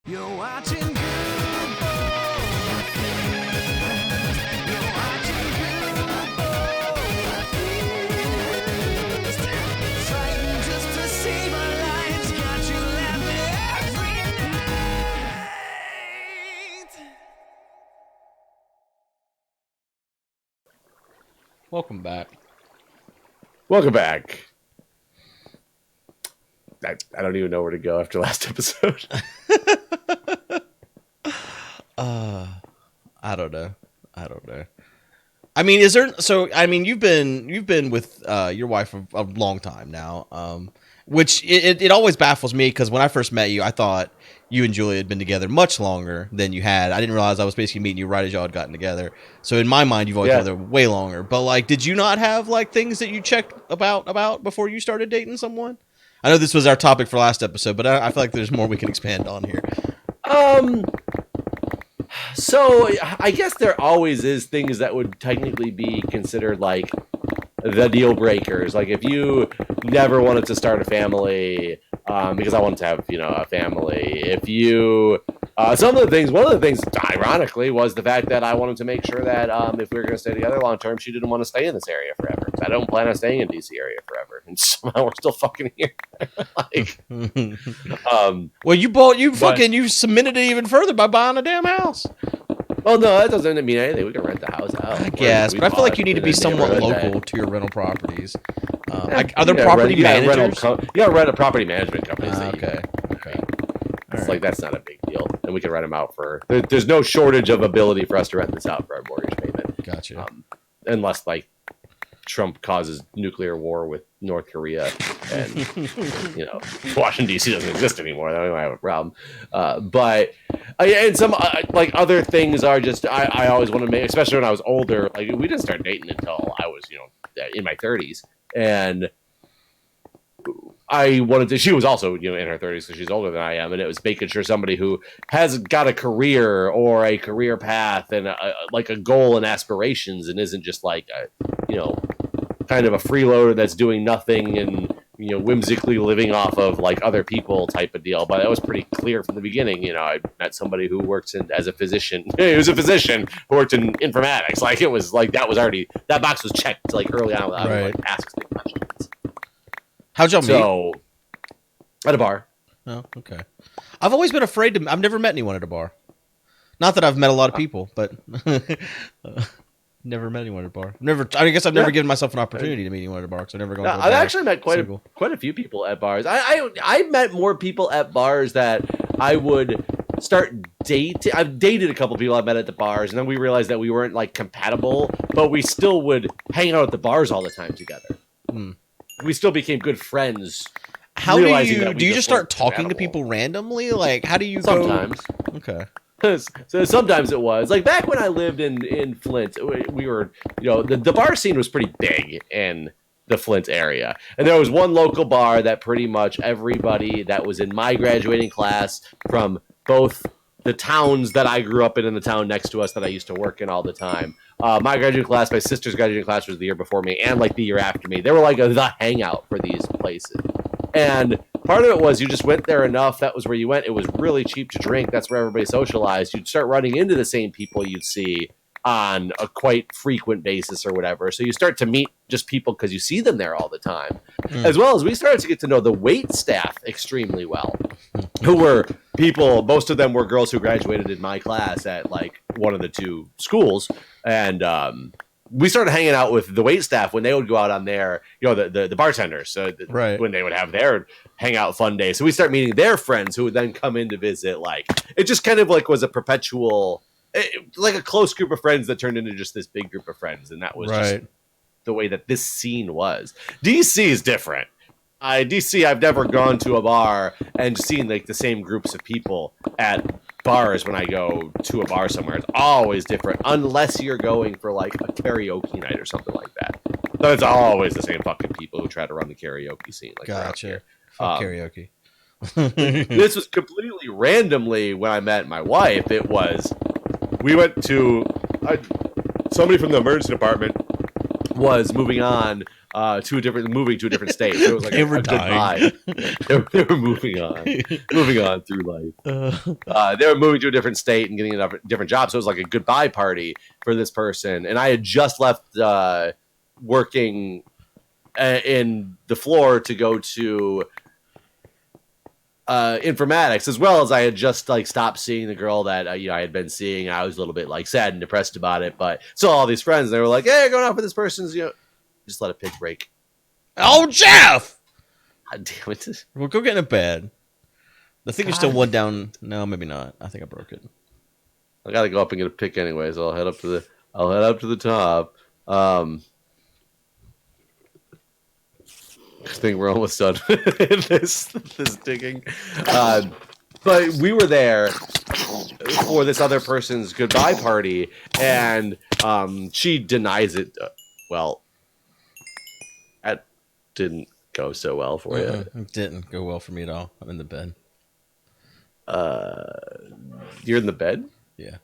You're watching Guude. You're watching Guude. Fighting just to save our lives. Got you laughing every night. Welcome back. Welcome back. I don't even know where to go after last episode. I don't know. I mean, is there? So, I mean, you've been with your wife a long time now, which it always baffles me because when I first met you, I thought you and Julia had been together much longer than you had. I didn't realize I was basically meeting you right as y'all had gotten together. So in my mind, you've always been together way longer. But like, did you not have like things that you checked about before you started dating someone? I know this was our topic for last episode, but I feel like there's more we can expand on here. So I guess there always is things that would technically be considered like the deal breakers. Like if you never wanted to start a family, because I wanted to have, a family. If you, one of the things, ironically, was the fact that I wanted to make sure that if we were going to stay together long term, she didn't want to stay in this area forever. I don't plan on staying in DC area forever, and somehow we're still fucking here. Well, you cemented it even further by buying a damn house. Well, no, that doesn't mean anything. We can rent the house out. I guess, but I feel like you need to be somewhat local to your rental properties. Are there property managers? You got to rent a property management company. Okay. It's like that's not a big deal, and we can rent them out for. There's no shortage of ability for us to rent this out for our mortgage payment. Gotcha. Unless like Trump causes nuclear war with North Korea, and Washington D.C. doesn't exist anymore. Then we might have a problem. And some like other things are just I always want to make, especially when I was older. Like we didn't start dating until I was in my 30s, and I wanted to. She was also in her 30s because she's older than I am, and it was making sure somebody who has got a career or a career path and like a goal and aspirations, and isn't just like kind of a freeloader that's doing nothing and whimsically living off of like other people type of deal. But that was pretty clear from the beginning. I met somebody who works as a physician. He was a physician who worked in informatics. Like it was like that box was checked like early on without like asking questions. How'd y'all meet? So, at a bar. Oh, okay. I've always been afraid to. I've never met anyone at a bar. Not that I've met a lot of people, but never met anyone at a bar. I guess I've never given myself an opportunity to meet anyone at a bar. So I've never gone. To a bar. I've actually met quite a few people at bars. I met more people at bars that I would start dating. I've dated a couple people I met at the bars, and then we realized that we weren't like compatible, but we still would hang out at the bars all the time together. We still became good friends. How do you just start talking to people randomly? Like, how do you sometimes? Okay. So sometimes it was like back when I lived in Flint, we were, the bar scene was pretty big in the Flint area. And there was one local bar that pretty much everybody that was in my graduating class from both the towns that I grew up in and the town next to us that I used to work in all the time. My graduating class, my sister's graduating class was the year before me and like the year after me. They were like the hangout for these places. And part of it was you just went there enough. That was where you went. It was really cheap to drink. That's where everybody socialized. You'd start running into the same people you'd see on a quite frequent basis or whatever. So you start to meet just people because you see them there all the time. As well as we started to get to know the wait staff extremely well, who were people, most of them were girls who graduated in my class at like one of the two schools. And we started hanging out with the wait staff when they would go out on their, the bartenders. When they would have their hangout fun day. So we start meeting their friends who would then come in to visit. Like it just kind of like was a perpetual, like a close group of friends that turned into just this big group of friends. And that was just the way that this scene was. DC is different. DC, I've never gone to a bar and seen like the same groups of people at bars when I go to a bar somewhere. It's always different unless you're going for like a karaoke night or something like that. So it's always the same fucking people who try to run the karaoke scene. Like gotcha. Fuck karaoke. This was completely randomly when I met my wife. It was, we went to, somebody from the emergency department was moving on moving to a different state. So it was like They were a dying. goodbye. They were moving on through life. They were moving to a different state and getting a different job. So it was like a goodbye party for this person. And I had just left working in the floor to go to informatics, as well as I had just like stopped seeing the girl that I had been seeing. I was a little bit like sad and depressed about it, but saw all these friends. They were like, "Hey, going out for this person's," just let a pig break. Oh, Jeff! God damn it! Well, go get in bed. I think you're still one down. No, maybe not. I think I broke it. I gotta go up and get a pick anyway, so I'll head up to the top. I think we're almost done with this digging. But we were there for this other person's goodbye party, and she denies it. Well, that didn't go so well for you. It didn't go well for me at all. I'm in the bed. You're in the bed? Yeah.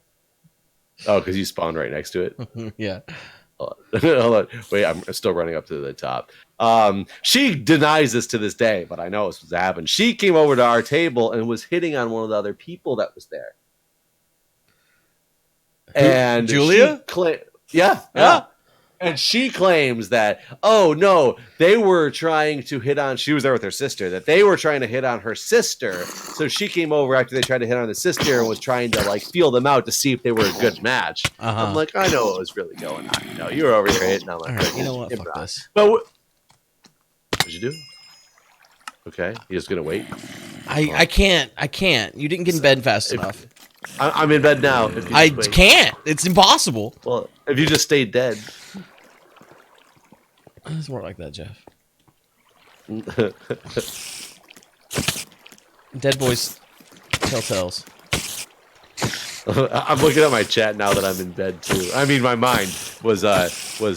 Oh, because you spawned right next to it? Yeah. Hold on. Wait, I'm still running up to the top. She denies this to this day, but I know it's supposed to happen. She came over to our table and was hitting on one of the other people that was there. And Julia? Yeah. And she claims that, oh no, they were trying to hit on, she was there with her sister, that they were trying to hit on her sister. So she came over after they tried to hit on the sister and was trying to like feel them out to see if they were a good match. I'm like, I know what was really going on. You were over here hitting on my Right, you know what? Fuck this. But what'd you do? Okay, you just gonna wait? I can't. You didn't get in bed fast enough. I'm in bed now. I can't. It's impossible. Well, if you just stayed dead. It doesn't work like that, Jeff. Dead boys tell tales. I'm looking at my chat now that I'm in bed too. I mean, my mind was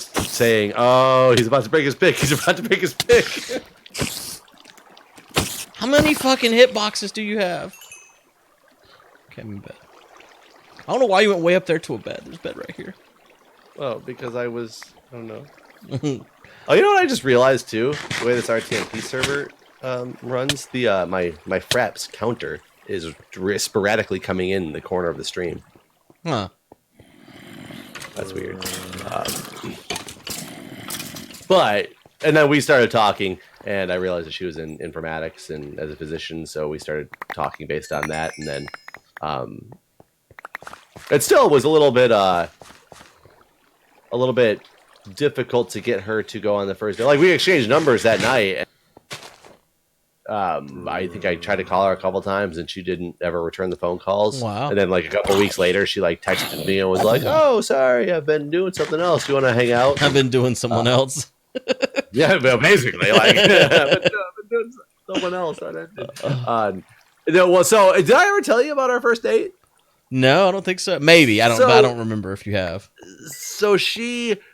saying, "Oh, he's about to break his pick. He's about to break his pick." How many fucking hitboxes do you have? Okay, I'm in bed. I don't know why you went way up there to a bed. There's a bed right here. Well, because I don't know. Oh, you know what I just realized too? The way this RTMP server runs, my fraps counter is sporadically coming in the corner of the stream. Huh. That's weird. And then we started talking, and I realized that she was in informatics and as a physician, so we started talking based on that, and then it still was a little bit difficult to get her to go on the first day. Like, we exchanged numbers that night. I think I tried to call her a couple times and she didn't ever return the phone calls. Wow. And then like a couple weeks later, she like texted me and was like, "Oh, sorry, I've been doing something else. Do you want to hang out?" I've been doing someone else. Yeah, well, basically, like, I've been doing someone else. Well, so did I ever tell you about our first date? No, I don't think so. Maybe. I don't remember if you have. So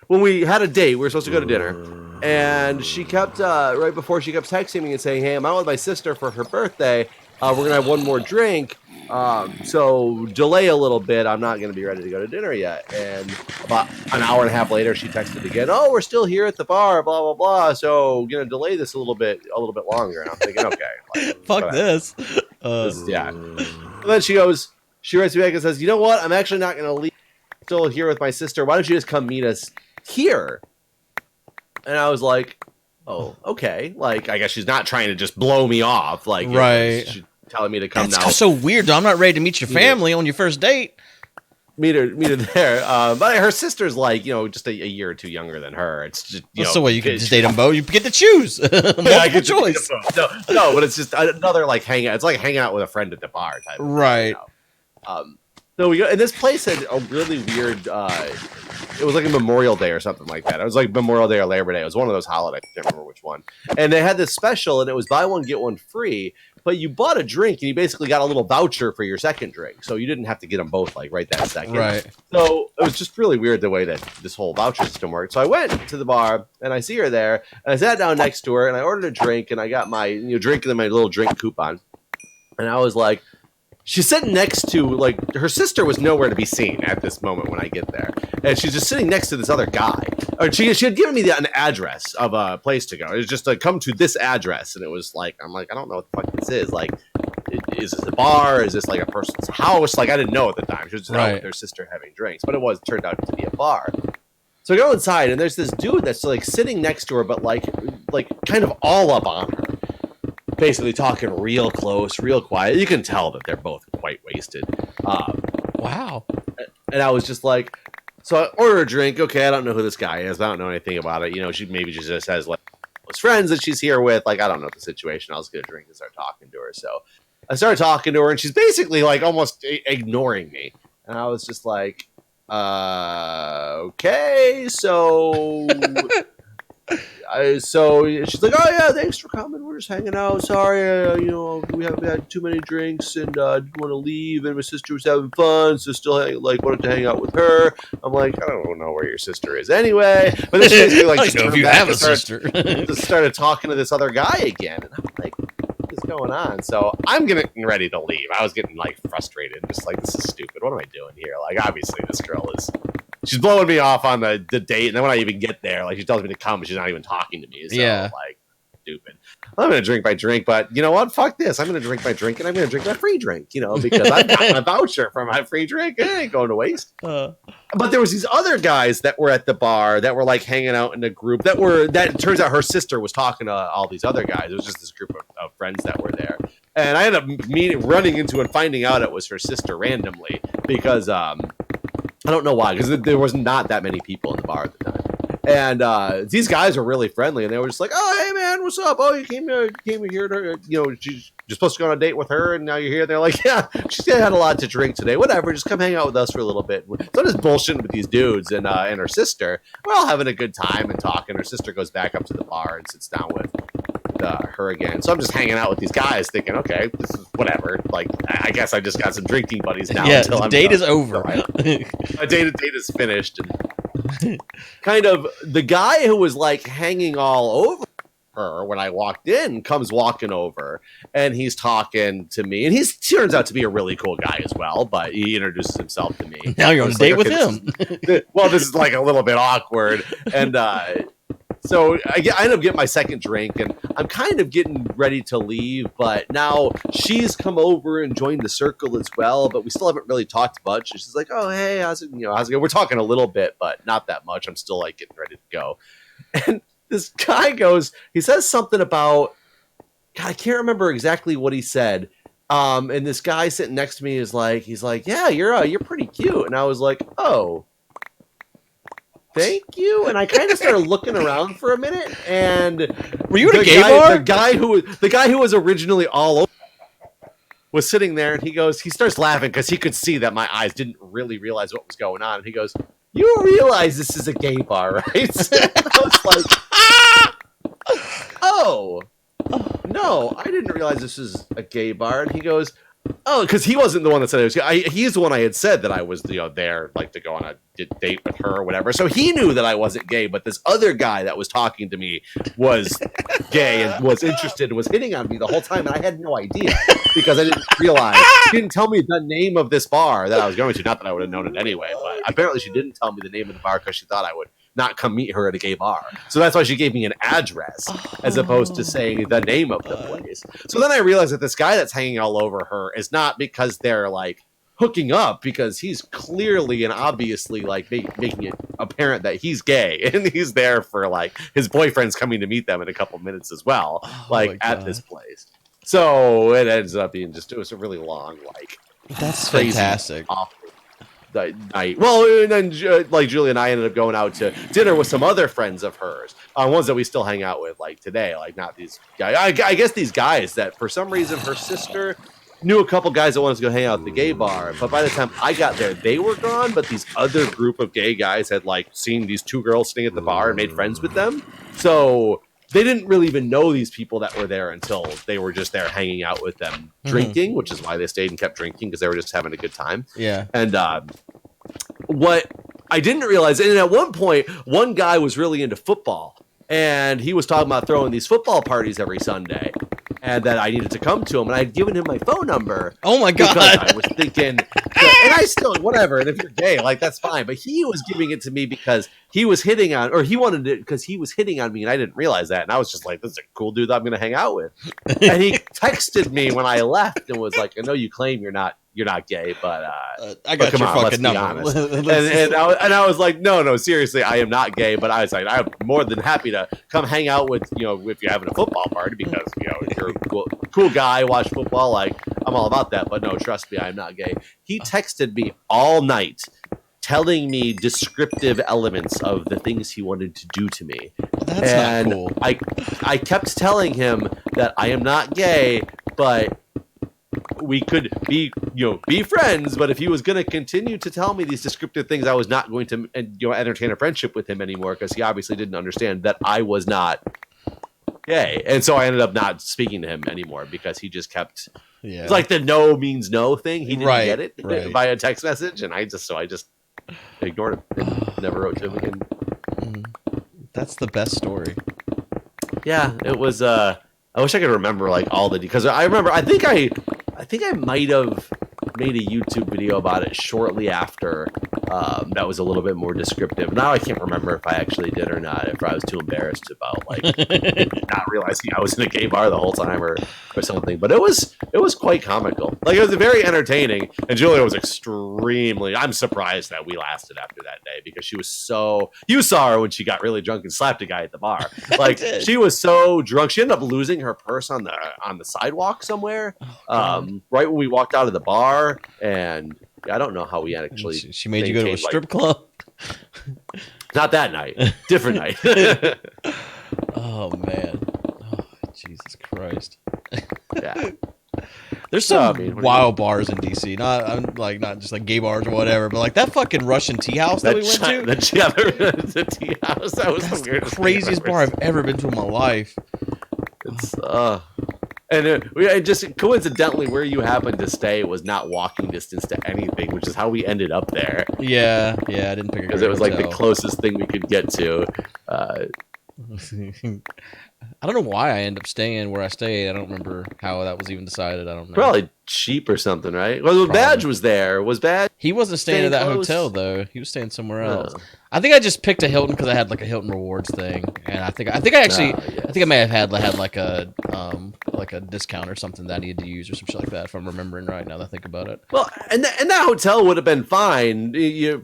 when we had a date, we were supposed to go to dinner, and she kept, right before, she kept texting me and saying, "Hey, I'm out with my sister for her birthday. We're going to have one more drink. So delay a little bit. I'm not going to be ready to go to dinner yet." And about an hour and a half later, she texted again, "Oh, we're still here at the bar, blah, blah, blah. So we're going to delay this a little bit longer." And I'm thinking, okay. Like, Fuck this. Yeah. And then she writes me back and says, "You know what? I'm actually not going to leave. I'm still here with my sister. Why don't you just come meet us here?" And I was like, "Oh, okay." Like, I guess she's not trying to just blow me off. Like, right. She's telling me to come now. That's so weird, though. I'm not ready to meet your family on your first date. Meet her there. But her sister's like, just a year or two younger than her. It's just, so what? You can just date them both. You get to choose. Multiple choice. No, but it's just another like hangout. It's like hanging out with a friend at the bar type. Right. So we go, and this place had a really weird. It was like a Memorial Day or something like that. It was like Memorial Day or Labor Day. It was one of those holidays. I can't remember which one. And they had this special, and it was buy one get one free. But you bought a drink, and you basically got a little voucher for your second drink, so you didn't have to get them both like right that second. Right. So it was just really weird the way that this whole voucher system worked. So I went to the bar, and I see her there, and I sat down next to her, and I ordered a drink, and I got my drink and then my little drink coupon, and I was like. She's sitting next to, like, her sister was nowhere to be seen at this moment when I get there. And she's just sitting next to this other guy. or she had given me an address of a place to go. It was just like, come to this address, and it was like, I'm like, I don't know what the fuck this is. Like, is this a bar? Is this like a person's house? Like, I didn't know at the time. She was just out with her sister having drinks, but it turned out to be a bar. So I go inside, and there's this dude that's like sitting next to her, but like kind of all up on her, basically talking real close, real quiet. You can tell that they're both quite wasted. Wow. And I was just like, so I order a drink. Okay, I don't know who this guy is. I don't know anything about it. You know, she just has like close friends that she's here with. Like, I don't know the situation. I'll just get a drink and start talking to her. So I started talking to her, and she's basically like almost ignoring me. And I was just like, okay, so she's like, oh yeah, thanks for coming. We're just hanging out. Sorry, we haven't had too many drinks, and didn't want to leave. And my sister was having fun, so still wanted to hang out with her. I'm like, I don't know where your sister is anyway. But then she basically like, I know if you have a sister. Just started talking to this other guy again, and I'm like, what is going on? So I'm getting ready to leave. I was getting like frustrated, just like, this is stupid. What am I doing here? Like, obviously this girl she's blowing me off on the date, and then when I even get there, like, she tells me to come, but she's not even talking to me. So, like, stupid. I'm going to drink my drink, but you know what? Fuck this. I'm going to drink my drink, and I'm going to drink my free drink, because I've got my voucher for my free drink. It ain't going to waste. But there was these other guys that were at the bar that were, like, hanging out in a group that it turns out her sister was talking to all these other guys. It was just this group of friends that were there. And I ended up running into and finding out it was her sister randomly because, I don't know why, because there was not that many people in the bar at the time. And these guys were really friendly, and they were just like, oh, hey, man, what's up? Oh, you came here to, you're supposed to go on a date with her, and now you're here. They're like, yeah, she's had a lot to drink today. Whatever, just come hang out with us for a little bit. So I'm just bullshitting with these dudes and her sister. We're all having a good time and talking. Her sister goes back up to the bar and sits down with her again. So I'm just hanging out with these guys thinking, okay, this is whatever. Like, I guess I just got some drinking buddies now. Yeah, until the date is over. My date is finished. And kind of the guy who was like hanging all over her when I walked in comes walking over, and he's talking to me, and he turns out to be a really cool guy as well, but he introduces himself to me. Now you're on a date with him. This is like a little bit awkward. And so I end up getting my second drink, and I'm kind of getting ready to leave, but now she's come over and joined the circle as well, but we still haven't really talked much. And she's like, oh, hey, how's it going? We're talking a little bit, but not that much. I'm still like getting ready to go. And this guy he says something about, God, I can't remember exactly what he said. And this guy sitting next to me he's like, yeah, you're pretty cute. And I was like, oh, thank you. And I kind of started looking around for a minute, and were you at a gay bar? The guy who was originally all over was sitting there, and he starts laughing because he could see that my eyes didn't really realize what was going on. And he goes, you realize this is a gay bar, right? I was like, oh, no, I didn't realize this is a gay bar. And he goes, oh, because he wasn't the one that said it was gay. He's the one I had said that I was there, like, to go on a date with her or whatever. So he knew that I wasn't gay, but this other guy that was talking to me was gay and was interested and was hitting on me the whole time, and I had no idea because I didn't realize. She didn't tell me the name of this bar that I was going to. Not that I would have known it anyway, but apparently she didn't tell me the name of the bar because she thought I would not come meet her at a gay bar. So that's why she gave me an address as opposed to saying the name of the place. So then I realized that this guy that's hanging all over her is not because they're like hooking up, because he's clearly and obviously like making it apparent that he's gay, and he's there for like his boyfriend's coming to meet them in a couple minutes as well, like at this place. So it ends up being it was a really long, like, that's crazy, fantastic. Awful night. Well, and then like Julie and I ended up going out to dinner with some other friends of hers, ones that we still hang out with like today, like not these guys. I guess these guys that for some reason her sister knew a couple guys that wanted to go hang out at the gay bar, but by the time I got there, they were gone. But these other group of gay guys had like seen these two girls sitting at the bar and made friends with them, so they didn't really even know these people that were there until they were just there hanging out with them, drinking, which is why they stayed and kept drinking, because they were just having a good time. Yeah. And what I didn't realize, and at one point, one guy was really into football, and he was talking about throwing these football parties every Sunday. and that I needed to come to him, and I'd given him my phone number. Oh my god! Because I was thinking, and I still whatever. And if you're gay, like that's fine. But he was giving it to me because he was hitting on, or he wanted it because he was hitting on me, and I didn't realize that. And I was just like, "This is a cool dude that I'm going to hang out with." And he texted me when I left and was like, "I know you claim you're not gay, but I got come your on, fucking number." and I was like, no, seriously, I am not gay, but I was like, I'm more than happy to come hang out with, if you're having a football party, because, if you're a cool guy, watch football, like, I'm all about that, but no, trust me, I'm not gay. He texted me all night telling me descriptive elements of the things he wanted to do to me. That's and not cool. I kept telling him that I am not gay, but we could be friends, but if he was going to continue to tell me these descriptive things, I was not going to entertain a friendship with him anymore, because he obviously didn't understand that I was not gay. And so I ended up not speaking to him anymore, because he just kept it's like the no means no thing. He didn't get it via text message, and I just ignored him and never wrote to him again. That's the best story. Yeah, it was I wish I could remember like all the, because I remember I think I might have made a YouTube video about it shortly after that was a little bit more descriptive. Now I can't remember if I actually did or not, if I was too embarrassed about like not realizing I was in a gay bar the whole time or something. But it was quite comical. Like, it was very entertaining, and Julia was extremely, I'm surprised that we lasted after that day, because you saw her when she got really drunk and slapped a guy at the bar. Like, she was so drunk, she ended up losing her purse on the sidewalk somewhere. Right when we walked out of the bar, and I don't know how we actually. She made you go to a strip club. Not that night, different night. Oh man, Jesus Christ! Yeah, there's some wild bars in DC. Not just like gay bars or whatever, but like that fucking Russian tea house that we went to. The tea house. That was the weirdest, craziest bar I've ever been to in my life. It's And just coincidentally, where you happened to stay was not walking distance to anything, which is how we ended up there. Yeah, I didn't pick a because it was like the closest thing we could get to. I don't know why I ended up staying where I stayed. I don't remember how that was even decided. I don't know. Probably cheap or something, right? Well, Badge was there. Was Badge? He wasn't staying at that hotel though. He was staying somewhere else. I think I just picked a Hilton because I had like a Hilton Rewards thing, and I think I may have had like a discount or something that I needed to use or some shit like that. If I'm remembering right now that I think about it. Well, and that hotel would have been fine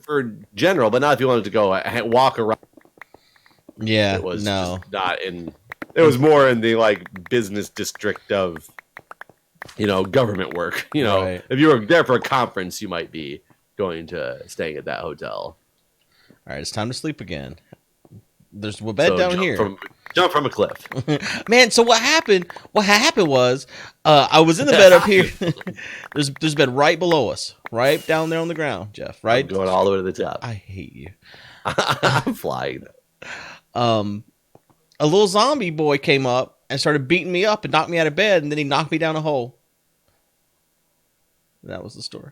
for general, but not if you wanted to go walk around. Yeah, it was just not in. It was more in the like business district of, government work. Right. If you were there for a conference, you might be going to staying at that hotel. All right, it's time to sleep again. There's a bed down here. Jump from a cliff. Man, so what happened? What happened was, I was in the bed up here. there's a bed right below us, right down there on the ground, Jeff. Right, I'm going all the way to the top. I hate you. I'm flying. A little zombie boy came up and started beating me up and knocked me out of bed, and then he knocked me down a hole. That was the story.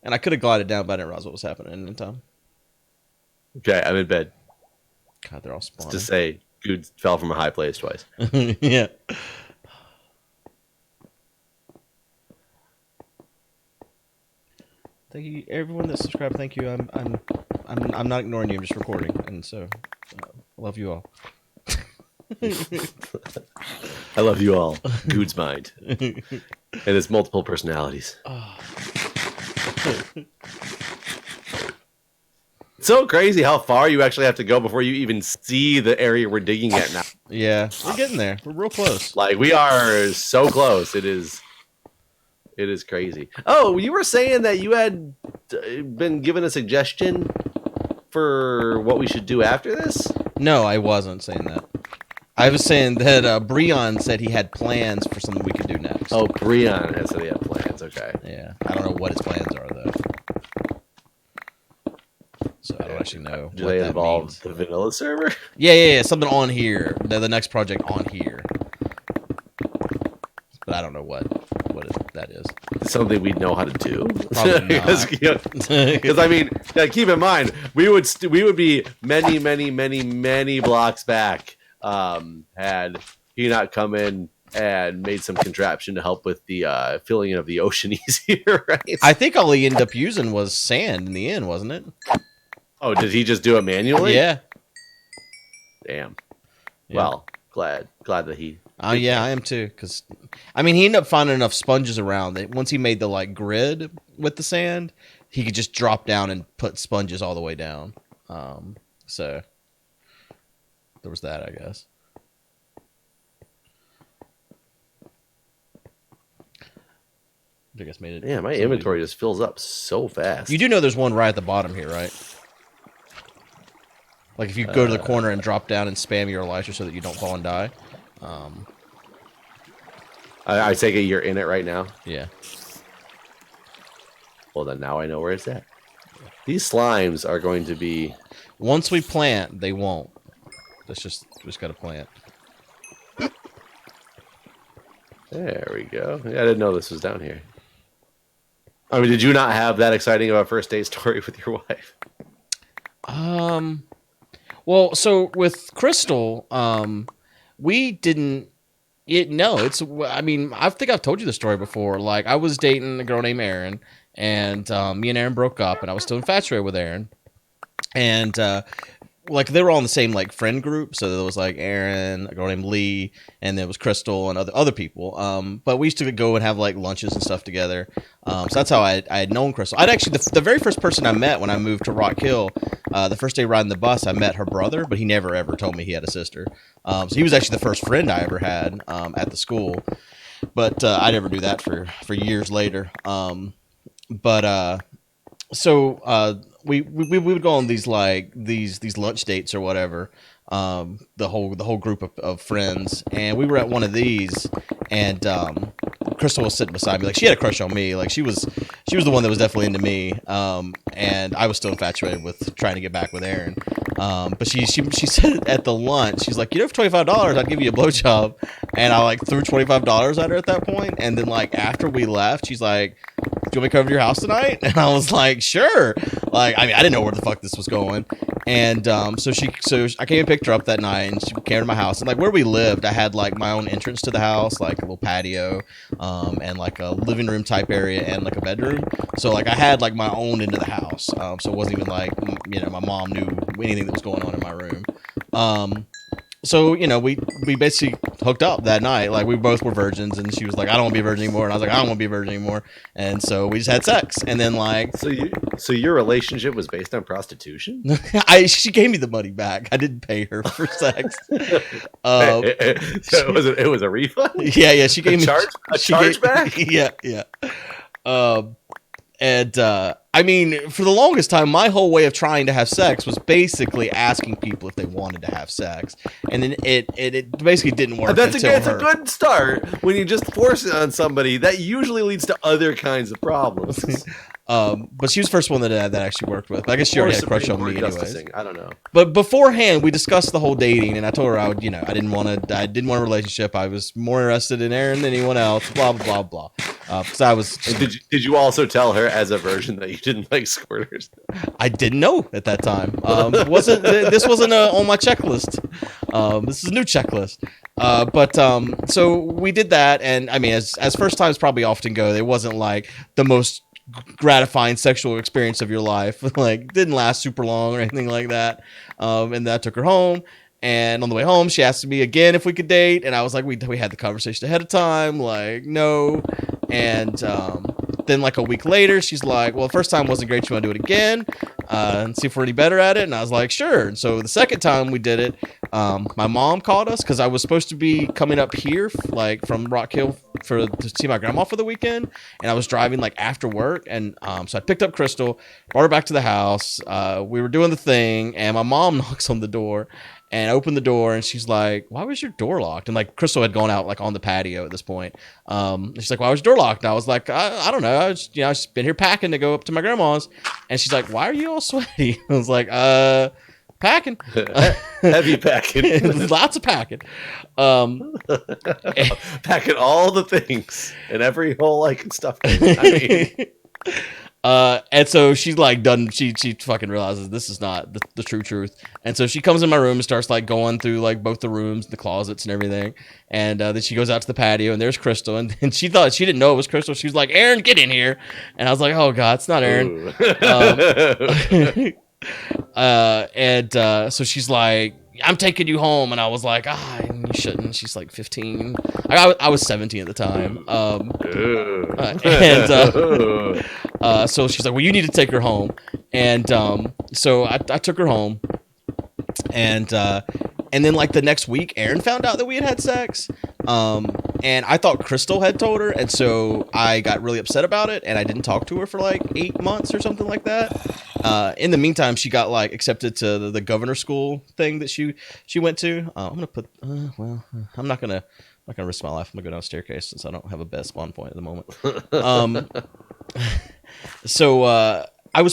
And I could have glided down, but I didn't realize what was happening in time. Okay, I'm in bed. God, they're all spawning. Just to say, Guude fell from a high place twice. Yeah. Thank you, everyone that subscribed. Thank you. I'm not ignoring you. I'm just recording, and so love you all. I love you all. Guude's mind and its multiple personalities. It's so crazy how far you actually have to go before you even see the area we're digging at now. Yeah, we're getting there. We're real close. Like, we are so close. It is crazy. Oh, you were saying that you had been given a suggestion for what we should do after this? No, I wasn't saying that. I was saying that Breon said he had plans for something we could do next. Oh, Breon has said he had plans. Okay. Yeah, I don't know what his plans are though. So I don't actually know. Do they involve the vanilla server? Yeah. Something on here. The next project on here. But I don't know what that is. Something we'd know how to do. Because I mean, keep in mind, we would be many blocks back had he not come in and made some contraption to help with the filling in of the ocean easier, right? I think all he ended up using was sand in the end, wasn't it? Oh, did he just do it manually? Yeah. Damn. Yeah. Well, glad that he. Yeah, I am too. Because, I mean, he ended up finding enough sponges around that once he made the like grid with the sand, he could just drop down and put sponges all the way down. So there was that, I guess. I guess made it. Yeah, my inventory just fills up so fast. You do know there's one right at the bottom here, right? Like if you go to the corner and drop down and spam your Elytra so that you don't fall and die. I take it you're in it right now. Yeah. Well, then now I know where it's at. These slimes are going to be. Once we plant, they won't. We just got to plant. There we go. Yeah, I didn't know this was down here. I mean, did you not have that exciting of a first date story with your wife? Well, so with Crystal, we didn't. I mean, I think I've told you the story before. Like, I was dating a girl named Erin, and me and Erin broke up, and I was still infatuated with Erin. And like they were all in the same like friend group, so there was like Erin, a girl named Lee, and there was Crystal and other people. But we used to go and have like lunches and stuff together. So that's how I had known Crystal. I'd actually the very first person I met when I moved to Rock Hill, the first day riding the bus, I met her brother, but he never ever told me he had a sister. So he was actually the first friend I ever had at the school. But I never do that for years later. So we would go on these like these lunch dates or whatever. The whole group of friends, and we were at one of these, and Crystal was sitting beside me. Like she had a crush on me. Like she was the one that was definitely into me. And I was still infatuated with trying to get back with Erin. But she said at the lunch, she's like, you know, for $25, I'd give you a blowjob. And I like threw $25 at her at that point. And then like after we left, she's like, do you want me to come to your house tonight? And I was like, sure. Like, I mean, I didn't know where the fuck this was going. And so I came and picked her up that night, and she came to my house. And like where we lived, I had like my own entrance to the house, like a little patio, and like a living room type area and like a bedroom. So like I had like my own into the house. So it wasn't even like, you know, my mom knew anything that was going on in my room. So, you know, we basically hooked up that night. Like, we both were virgins, and she was like, I don't want to be a virgin anymore. And I was like, I don't want to be a virgin anymore. And so we just had sex. And then, like... So your relationship was based on prostitution? She gave me the money back. I didn't pay her for sex. It was a refund? Yeah, she gave me... A charge back? Yeah. I mean, for the longest time, my whole way of trying to have sex was basically asking people if they wanted to have sex, and then it basically didn't work. That's a good start. When you just force it on somebody, that usually leads to other kinds of problems. But she was the first one that actually worked with. I guess she already had a crush on me anyways. I don't know. But beforehand, we discussed the whole dating, and I told her I didn't want a relationship. I was more interested in Erin than anyone else. Blah blah blah blah. Because I was. Did you also tell her as a virgin that you didn't like squirters? I didn't know at that time. This wasn't on my checklist. This is a new checklist. So we did that, and I mean, as first times probably often go, it wasn't like the most gratifying sexual experience of your life. Like, didn't last super long or anything like that. And then I took her home, and on the way home she asked me again if we could date, and I was like, we had the conversation ahead of time, like, no. And then like a week later she's like, well, the first time wasn't great, you want to do it again and see if we're any better at it? And I was like, sure. And so the second time we did it, my mom called us because I was supposed to be coming up here like from Rock Hill to see my grandma for the weekend, and I was driving like after work, and so I picked up Crystal, brought her back to the house. We were doing the thing, and my mom knocks on the door, and I opened the door, and she's like, why was your door locked? And like Crystal had gone out like on the patio at this point. And she's like, why was your door locked? And I was like, I don't know. I just been here packing to go up to my grandma's. And she's like, why are you all sweaty? I was like, packing. Heavy packing. Lots of packing. Packing all the things and every hole I can stuff in. I mean. And so she's like done. She fucking realizes this is not the true truth. And so she comes in my room and starts like going through like both the rooms, the closets, and everything. And then she goes out to the patio and there's Crystal. And she thought she didn't know it was Crystal. She was like, "Aaron, get in here." And I was like, "Oh God, it's not Aaron." So she's like, "I'm taking you home," and I was like, "You shouldn't." She's like 15. I was 17 at the time. So she's like, "Well, you need to take her home," and so I took her home, and then like the next week, Aaron found out that we had sex, and I thought Crystal had told her, and so I got really upset about it, and I didn't talk to her for like 8 months or something like that. In the meantime, she got like accepted to the governor school thing that she went to. I'm gonna put I'm not gonna risk my life. I'm gonna go down a staircase since I don't have a best spawn point at the moment. So I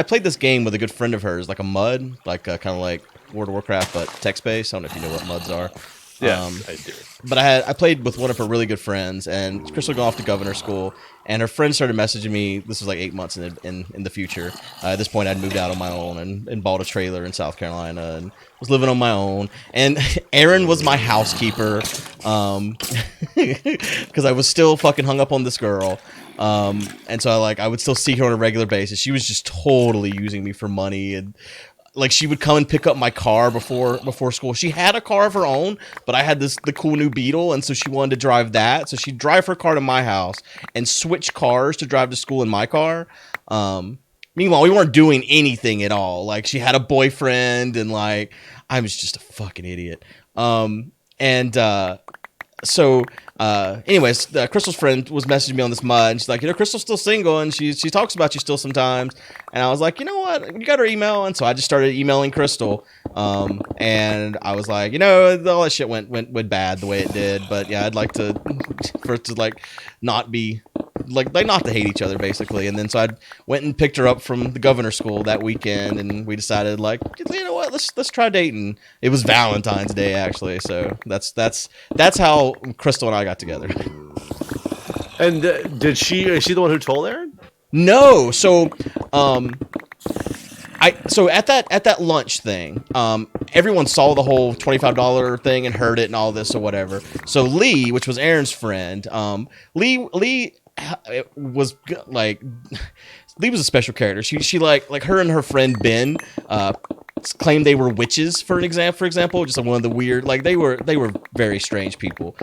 played this game with a good friend of hers, like a MUD, like kind of like World of Warcraft, but text-based. I don't know if you know what MUDs are. Yeah, I do. But I played with one of her really good friends, and Crystal got off to governor school, and her friend started messaging me. This was like 8 months in the future. At this point, I'd moved out on my own and bought a trailer in South Carolina and was living on my own. And Erin was my housekeeper, because I was still fucking hung up on this girl. And so I would still see her on a regular basis. She was just totally using me for money, and like she would come and pick up my car before school. She had a car of her own, but I had the cool new Beetle, and so she wanted to drive that. So she'd drive her car to my house and switch cars to drive to school in my car. Meanwhile, we weren't doing anything at all. Like she had a boyfriend, and like I was just a fucking idiot. Anyways, Crystal's friend was messaging me on this MUD, and she's like, Crystal's still single, and she talks about you still sometimes. And I was like, you know what? You got her email, and so I just started emailing Crystal. And I was like, all that shit went bad the way it did, but yeah, I'd like for it to like not be like not to hate each other basically. And then so I went and picked her up from the governor school that weekend, and we decided like, you know what? Let's try dating. It was Valentine's Day actually, so that's how Crystal and I got together. And is she the one who told Aaron? No. So at that lunch thing, everyone saw the whole $25 thing and heard it and all this or whatever. So Lee, which was Aaron's friend, Lee was like, Lee was a special character. She like her and her friend Ben claimed they were witches for example, just like one of the weird, like they were very strange people.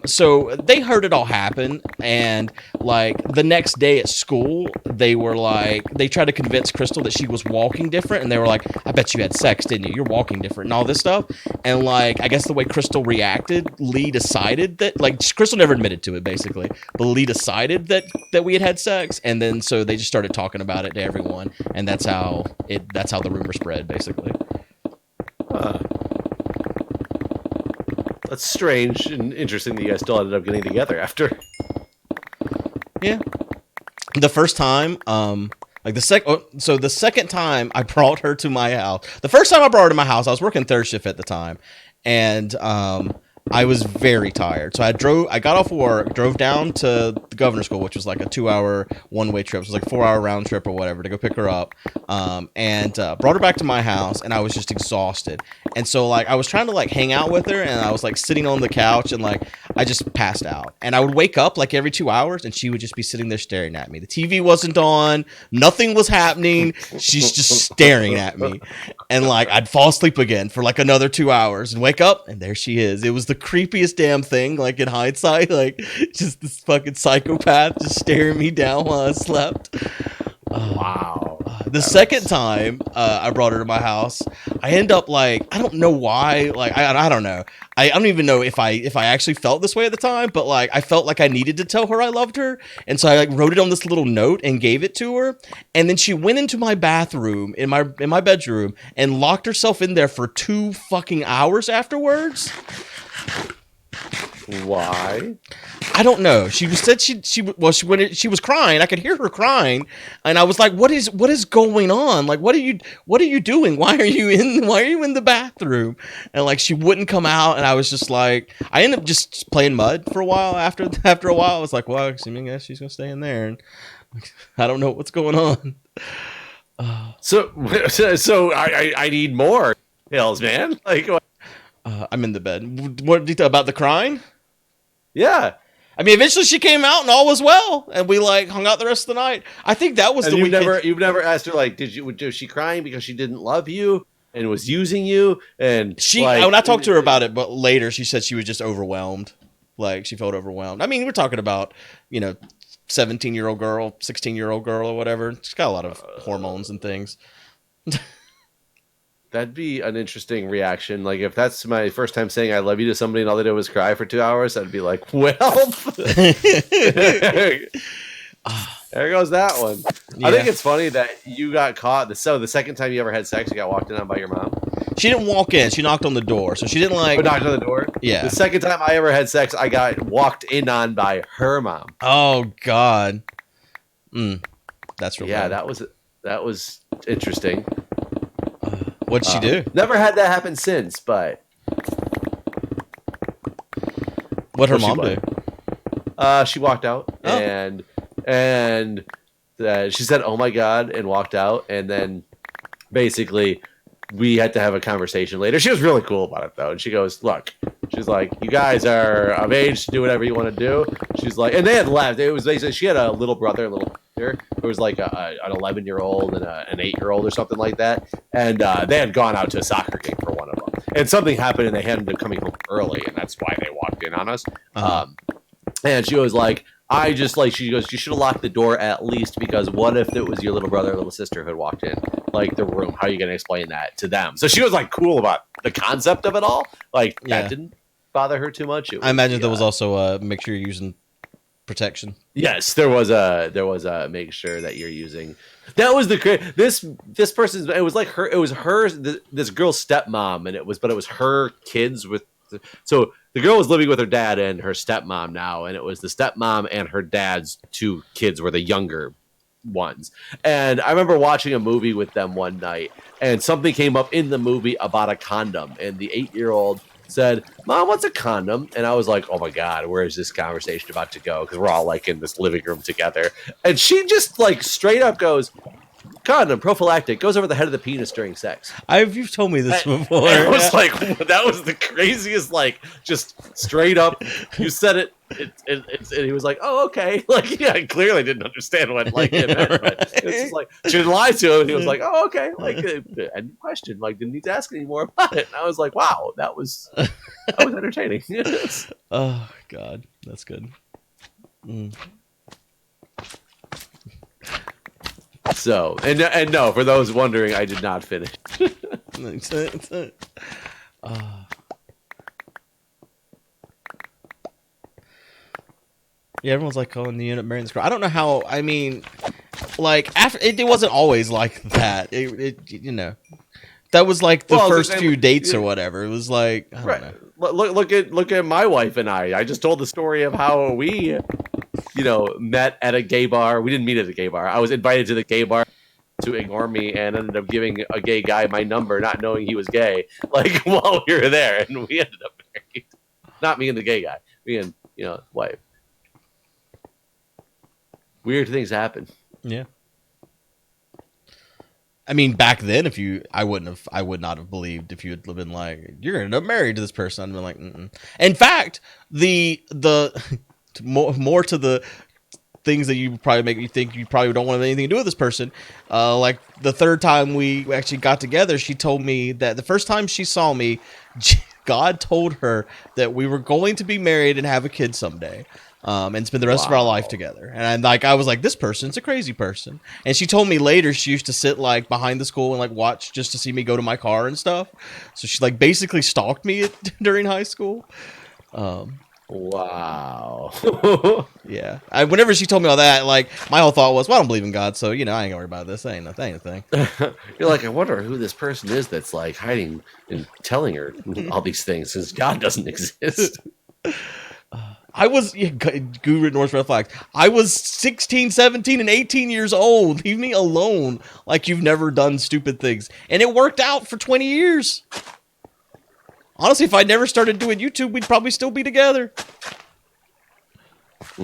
So they heard it all happen, and like the next day at school they tried to convince Crystal that she was walking different, and they were like, I bet you had sex, didn't you? You're walking different and all this stuff. And like I guess the way Crystal reacted, Lee decided that, like, Crystal never admitted to it basically, but Lee decided that we had sex, and then so they just started talking about it to everyone, and that's how the rumor spread basically. That's strange and interesting that you guys still ended up getting together after. Yeah. The first time, the second time I brought her to my house. The first time I brought her to my house, I was working third shift at the time, and I was very tired. So I got off of work, drove down to the governor's school, which was like a 2-hour one-way trip. It was like a 4-hour round trip or whatever to go pick her up. And brought her back to my house, and I was just exhausted. And so like I was trying to like hang out with her, and I was like sitting on the couch, and like I just passed out. And I would wake up like every 2 hours, and she would just be sitting there staring at me. The TV wasn't on, nothing was happening. She's just staring at me. And like I'd fall asleep again for like another 2 hours and wake up, and there she is. It was the creepiest damn thing, like in hindsight, like just this fucking psychopath just staring me down while I slept. Wow. The second time I brought her to my house, I end up like, I don't know why, like I don't know. I don't even know if I actually felt this way at the time, but like I felt like I needed to tell her I loved her, and so I like wrote it on this little note and gave it to her. And then she went into my bathroom in my bedroom and locked herself in there for 2 fucking hours afterwards. Why? I don't know. She said when she was crying, I could hear her crying, and I was like, what is going on? Like, what are you doing? Why are you in the bathroom? And like, she wouldn't come out, and I was just like, I ended up just playing mud for a while. After a while, I was like, well, assuming I guess she's gonna stay in there, and I don't know what's going on. So I need more hills, man. Like, I'm in the bed. What did you about the crying? yeah. I mean, eventually she came out and all was well, and we like hung out the rest of the night. I think that was And the weekend. you've never asked her like, was she crying because she didn't love you and was using you? And She like, when I talked to her about it, but later she said she was just overwhelmed. Like she felt overwhelmed. I mean, we're talking about 17-year-old girl, 16-year-old girl, or whatever. She's got a lot of hormones and things. that'd be an interesting reaction. Like if that's my first time saying I love you to somebody and all they did was cry for 2 hours, I'd be like, well, there goes that one. Yeah. I think it's funny that you got caught. So the second time you ever had sex, you got walked in on by your mom. She didn't walk in. She knocked on the door, so she didn't like. But knocked on the door. Yeah. The second time I ever had sex, I got walked in on by her mom. Oh God. That's real. Yeah, bad. that was interesting. What'd she do? Never had that happen since, but What'd her she mom what? do? She walked out Oh. and she said, "Oh my God," and walked out, and then basically we had to have a conversation later. She was really cool about it though, and she goes, "Look," she's like, "You guys are of age to do whatever you want to do." She's like, and they had left. It was basically she had a little brother, a little sister. It was like an 11-year-old and an 8-year-old or something like that, and they had gone out to a soccer game for one of them, and something happened, and they hadn't been coming home early, and that's why they walked in on us. And she was like, I just like, she goes, you should have locked the door at least, because what if it was your little brother or little sister who had walked in like the room? How are you going to explain that to them? So she was like cool about the concept of it all. Like that didn't bother her too much. I imagine there was also make sure you're using protection. Yes, there was a make sure that you're using. That was the this person's. It was like her. It was her. This girl's stepmom, and it was her kids with. So the girl was living with her dad and her stepmom now, and it was the stepmom and her dad's 2 kids were the younger ones. And I remember watching a movie with them one night, and something came up in the movie about a condom, and the 8-year-old said, "Mom, what's a condom?" And I was like, "Oh my God, where is this conversation about to go?" Because we're all like in this living room together, and she just like straight up goes, "Condom, prophylactic, goes over the head of the penis during sex." You've told me this before. And I was like, that was the craziest, like, just straight up. You said it. And he was like, "Oh, okay." Like, yeah, I clearly didn't understand what like it meant. But it's just like she didn't lie to him, and he was like, "Oh, okay." Like, any question? Like, didn't need to ask any more about it. And I was like, "Wow, that was entertaining." Oh God, that's good. So, and no, for those wondering, I did not finish. Yeah, everyone's like calling the unit marrying this girl. I don't know how. I mean, like after it wasn't always like that. That was like the first few dates or whatever. It was like I don't know. Look at my wife and I. I just told the story of how we, met at a gay bar. We didn't meet at a gay bar. I was invited to the gay bar to ignore me and ended up giving a gay guy my number, not knowing he was gay. Like while we were there, and we ended up married. Not me and the gay guy. Me and wife. Weird things happen. Yeah. I mean, back then, I would not have believed if you had been like, you're gonna end up married to this person. I'd been like, mm-mm. In fact, the more to the things that you probably make you think you probably don't want anything to do with this person. Like the third time we actually got together, she told me that the first time she saw me, God told her that we were going to be married and have a kid someday. And spend the rest of our life together. And I was like, this person's a crazy person. And she told me later she used to sit like behind the school and like watch just to see me go to my car and stuff. So she like basically stalked me during high school. Wow. Yeah. Whenever she told me all that, like my whole thought was, well, I don't believe in God, so I ain't gonna worry about this. That ain't a thing. You're like, I wonder who this person is that's like hiding and telling her all these things since God doesn't exist. I was Guru North Red Flags. I was 16, 17, and 18 years old. Leave me alone. Like you've never done stupid things. And it worked out for 20 years. Honestly, if I never started doing YouTube, we'd probably still be together.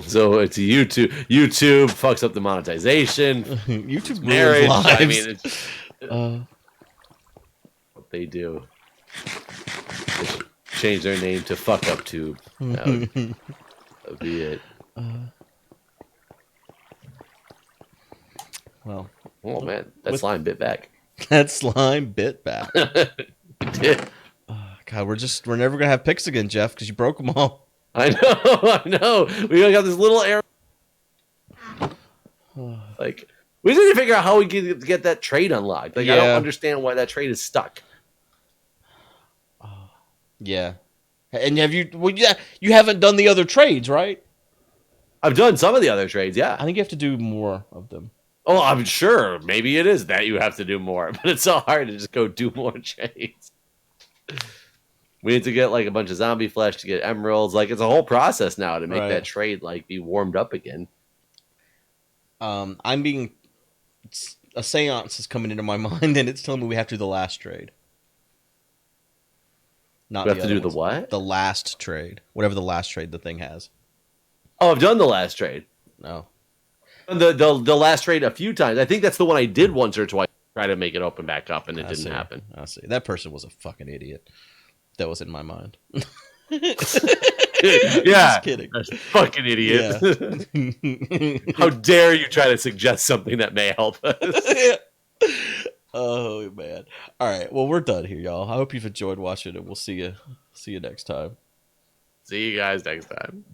So it's YouTube. YouTube fucks up the monetization. YouTube Marriage. ruins lives. I mean, it's what they do. They should change their name to Fuck Up Tube. That would be it. Well, Oh man, that slime bit back. that slime bit back. It did. God, we're never gonna have picks again, Jeff, because you broke them all. I know. We got this little area. Like, we need to figure out how we can get that trade unlocked. Like, I don't understand why that trade is stuck. Yeah, and have you? Well, yeah, you haven't done the other trades, right? I've done some of the other trades, yeah. I think you have to do more of them. Oh, I'm sure. Maybe it is that you have to do more, but it's so hard to just go do more trades. We need to get like a bunch of zombie flesh to get emeralds. Like it's a whole process now to make that trade like be warmed up again. I'm being a seance is coming into my mind, and it's telling me we have to do the last trade. Not we have to do the what? The last trade, whatever the last trade the thing has. Oh, I've done the last trade. No, the last trade a few times. I think that's the one I did once or twice. Try to make it open back up, and it didn't happen. I see. That person was a fucking idiot. That was in my mind. Yeah, just kidding. Fucking idiot. Yeah. How dare you try to suggest something that may help us? Oh man. All right. Well, we're done here, y'all. I hope you've enjoyed watching, and we'll see you next time. See you guys next time.